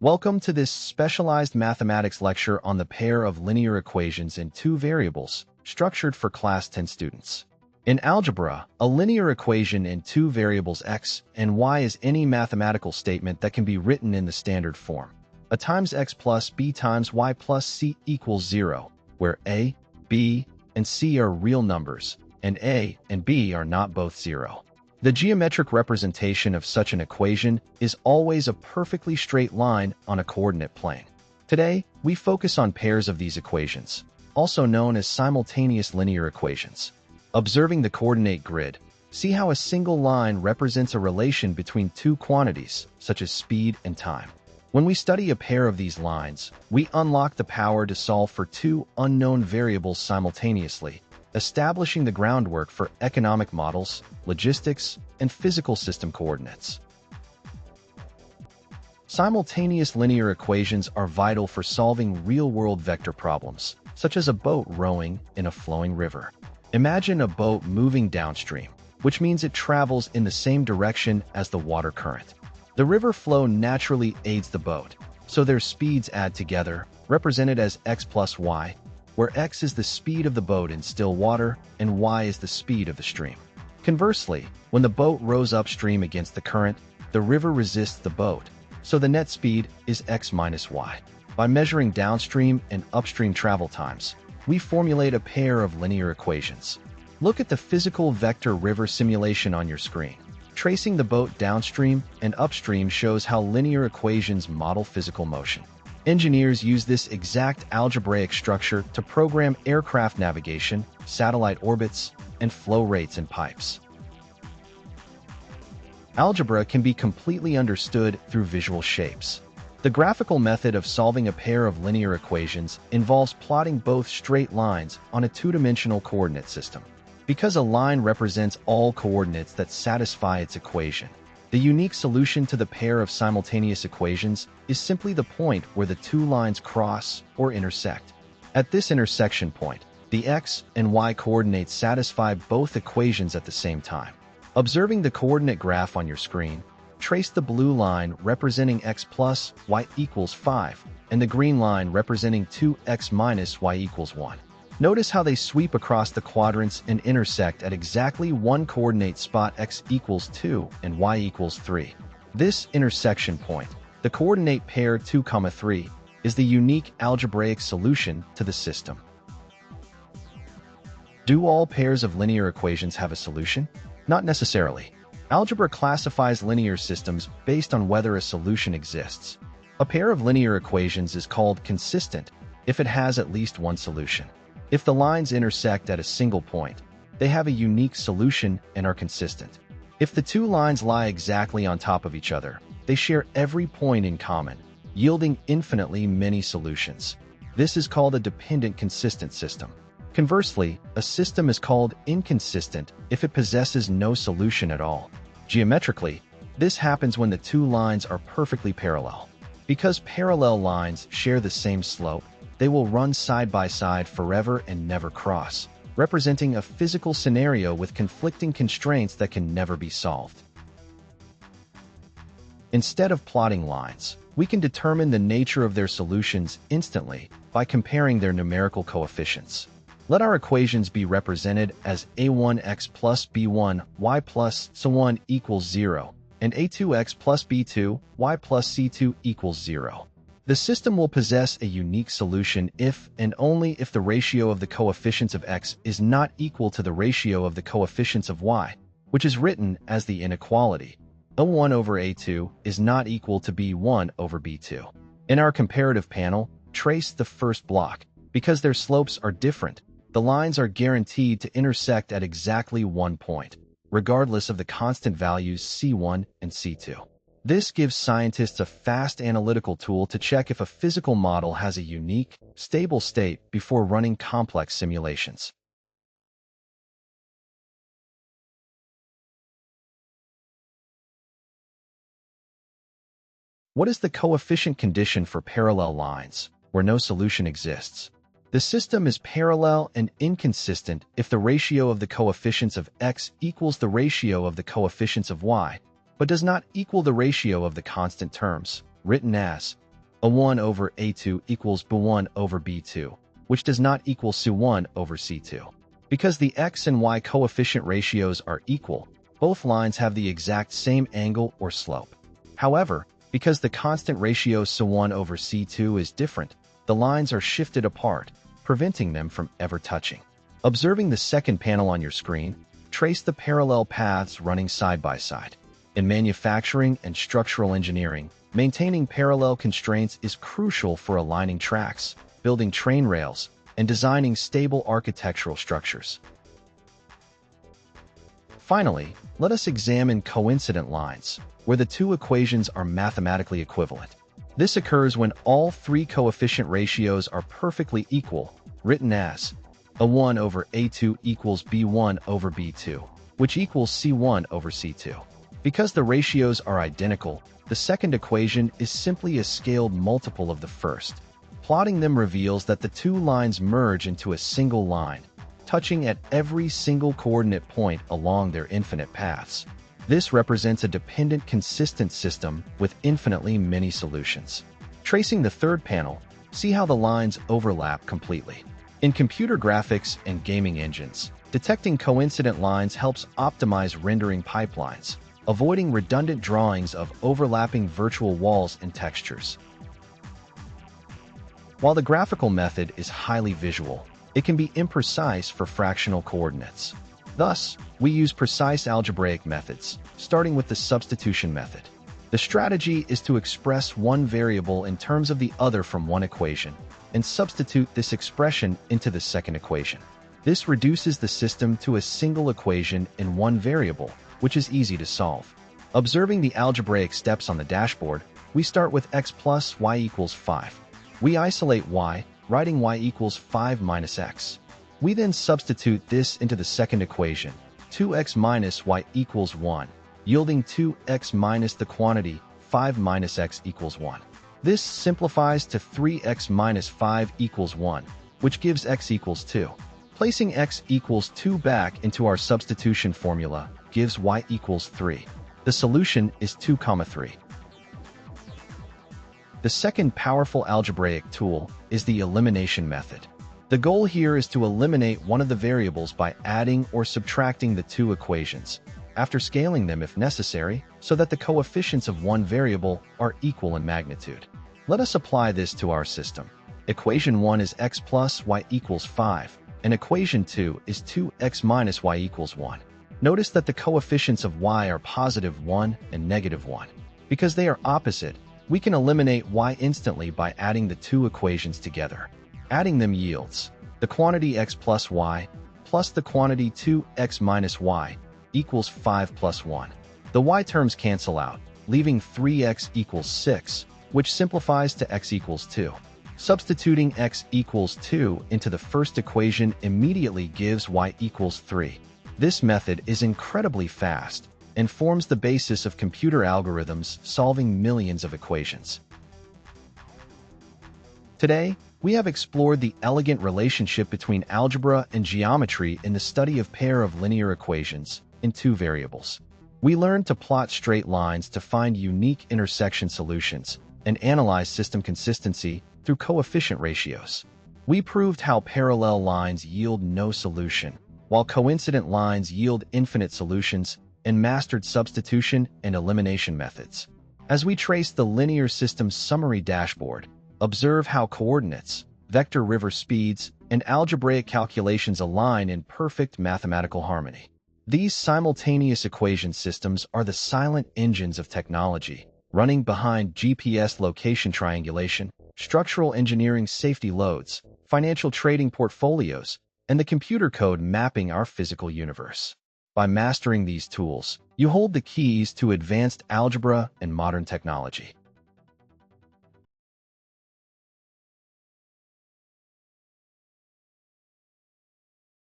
Welcome to this specialized mathematics lecture on the pair of linear equations in two variables, structured for Class 10 students. In algebra, a linear equation in two variables x and y is any mathematical statement that can be written in the standard form. A times x plus b times y plus c equals 0, where a, b, and c are real numbers, and a and b are not both 0. The geometric representation of such an equation is always a perfectly straight line on a coordinate plane. Today, we focus on pairs of these equations, also known as simultaneous linear equations. Observing the coordinate grid, see how a single line represents a relation between two quantities, such as speed and time. When we study a pair of these lines, we unlock the power to solve for two unknown variables simultaneously, establishing the groundwork for economic models, logistics, and physical system coordinates. Simultaneous linear equations are vital for solving real-world vector problems, such as a boat rowing in a flowing river. Imagine a boat moving downstream, which means it travels in the same direction as the water current. The river flow naturally aids the boat, so their speeds add together, represented as x plus y, where x is the speed of the boat in still water and y is the speed of the stream. Conversely, when the boat rows upstream against the current, the river resists the boat, so the net speed is x minus y. By measuring downstream and upstream travel times, we formulate a pair of linear equations. Look at the physical vector river simulation on your screen. Tracing the boat downstream and upstream shows how linear equations model physical motion. Engineers use this exact algebraic structure to program aircraft navigation, satellite orbits, and flow rates in pipes. Algebra can be completely understood through visual shapes. The graphical method of solving a pair of linear equations involves plotting both straight lines on a two-dimensional coordinate system. Because a line represents all coordinates that satisfy its equation, the unique solution to the pair of simultaneous equations is simply the point where the two lines cross or intersect. At this intersection point, the x and y coordinates satisfy both equations at the same time. Observing the coordinate graph on your screen, trace the blue line representing x plus y equals 5 and the green line representing 2x minus y equals 1. Notice how they sweep across the quadrants and intersect at exactly one coordinate spot x equals 2 and y equals 3. This intersection point, the coordinate pair 2, 3, is the unique algebraic solution to the system. Do all pairs of linear equations have a solution? Not necessarily. Algebra classifies linear systems based on whether a solution exists. A pair of linear equations is called consistent if it has at least one solution. If the lines intersect at a single point, they have a unique solution and are consistent. If the two lines lie exactly on top of each other, they share every point in common, yielding infinitely many solutions. This is called a dependent consistent system. Conversely, a system is called inconsistent if it possesses no solution at all. Geometrically, this happens when the two lines are perfectly parallel. Because parallel lines share the same slope, they will run side by side forever and never cross, representing a physical scenario with conflicting constraints that can never be solved. Instead of plotting lines, we can determine the nature of their solutions instantly by comparing their numerical coefficients. Let our equations be represented as a1x plus b1y plus c1 equals 0 and a2x plus b2 y plus c2 equals 0. The system will possess a unique solution if and only if the ratio of the coefficients of x is not equal to the ratio of the coefficients of y, which is written as the inequality. A1 over a2 is not equal to b1 over b2. In our comparative panel, trace the first block. Because their slopes are different, the lines are guaranteed to intersect at exactly one point, regardless of the constant values c1 and c2. This gives scientists a fast analytical tool to check if a physical model has a unique, stable state before running complex simulations. What is the coefficient condition for parallel lines, where no solution exists? The system is parallel and inconsistent if the ratio of the coefficients of x equals the ratio of the coefficients of y, but does not equal the ratio of the constant terms, written as A1 over A2 equals B1 over B2, which does not equal C1 over C2. Because the x and y coefficient ratios are equal, both lines have the exact same angle or slope. However, because the constant ratio C1 over C2 is different, the lines are shifted apart, preventing them from ever touching. Observing the second panel on your screen, trace the parallel paths running side by side. In manufacturing and structural engineering, maintaining parallel constraints is crucial for aligning tracks, building train rails, and designing stable architectural structures. Finally, let us examine coincident lines, where the two equations are mathematically equivalent. This occurs when all three coefficient ratios are perfectly equal, written as A1 over A2 equals B1 over B2, which equals C1 over C2. Because the ratios are identical, the second equation is simply a scaled multiple of the first. Plotting them reveals that the two lines merge into a single line, touching at every single coordinate point along their infinite paths. This represents a dependent, consistent system with infinitely many solutions. Tracing the third panel, see how the lines overlap completely. In computer graphics and gaming engines, detecting coincident lines helps optimize rendering pipelines, avoiding redundant drawings of overlapping virtual walls and textures. While the graphical method is highly visual, it can be imprecise for fractional coordinates. Thus, we use precise algebraic methods, starting with the substitution method. The strategy is to express one variable in terms of the other from one equation, and substitute this expression into the second equation. This reduces the system to a single equation in one variable, which is easy to solve. Observing the algebraic steps on the dashboard, we start with x plus y equals 5. We isolate y, writing y equals 5 minus x. We then substitute this into the second equation, 2x minus y equals 1, yielding 2x minus the quantity 5 minus x equals 1. This simplifies to 3x minus 5 equals 1, which gives x equals 2. Placing x equals 2 back into our substitution formula gives y equals 3. The solution is 2, 3. The second powerful algebraic tool is the elimination method. The goal here is to eliminate one of the variables by adding or subtracting the two equations, after scaling them if necessary, so that the coefficients of one variable are equal in magnitude. Let us apply this to our system. Equation 1 is x plus y equals 5, and equation 2 is 2x minus y equals 1. Notice that the coefficients of y are positive 1 and negative 1. Because they are opposite, we can eliminate y instantly by adding the two equations together. Adding them yields the quantity x plus y plus the quantity 2x minus y equals 5 plus 1. The y terms cancel out, leaving 3x equals 6, which simplifies to x equals 2. Substituting x equals 2 into the first equation immediately gives y equals 3. This method is incredibly fast and forms the basis of computer algorithms solving millions of equations. Today, we have explored the elegant relationship between algebra and geometry in the study of pair of linear equations in two variables. We learned to plot straight lines to find unique intersection solutions and analyze system consistency through coefficient ratios. We proved how parallel lines yield no solution, while coincident lines yield infinite solutions, and mastered substitution and elimination methods. As we trace the linear system's summary dashboard, observe how coordinates, vector river speeds, and algebraic calculations align in perfect mathematical harmony. These simultaneous equation systems are the silent engines of technology, running behind GPS location triangulation, structural engineering safety loads, financial trading portfolios, and the computer code mapping our physical universe. By mastering these tools, you hold the keys to advanced algebra and modern technology.